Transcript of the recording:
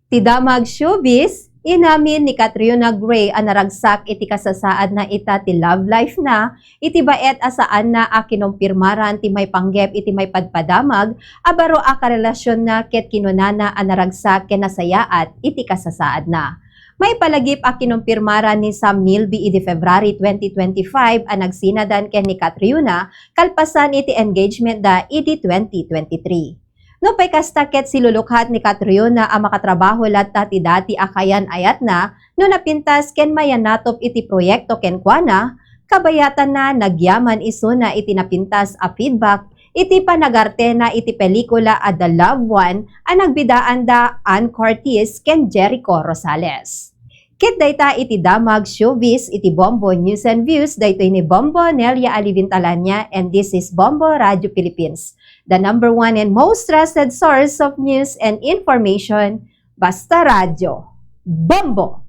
Ti Damag Showbiz, inamin ni Catriona Gray ang naragsak iti kasasaad na ita ti love life na, iti baet asaan na a kinumpirmaran ti may panggep iti may padpadamag, abaro a karelasyon na ket kinunana ang naragsak ken nasayaat iti kasasaad na. May palagip a kinumpirmaran ni Sam Milby iti February 2025 ang nagsinadan ken ni Catriona kalpasan iti engagement da iti 2023. No pay kastaket silulukhat ni Catriona ang makatrabaho latta ti dati akayan ayat na, no napintas ken mayanatop iti proyekto ken kuana, kabayatan na nagyaman iso na iti napintas a feedback, iti panagarte na iti pelikula a The Loved One ang nagbidaan da Ann Curtis ken Jericho Rosales. Kit dayta iti Damag Showbiz iti Bombo News and Views daytoy ni Bombo Nelia Alivintalanya and this is Bombo Radio Philippines, the #1 and most trusted source of news and information. Basta radyo. Bombo!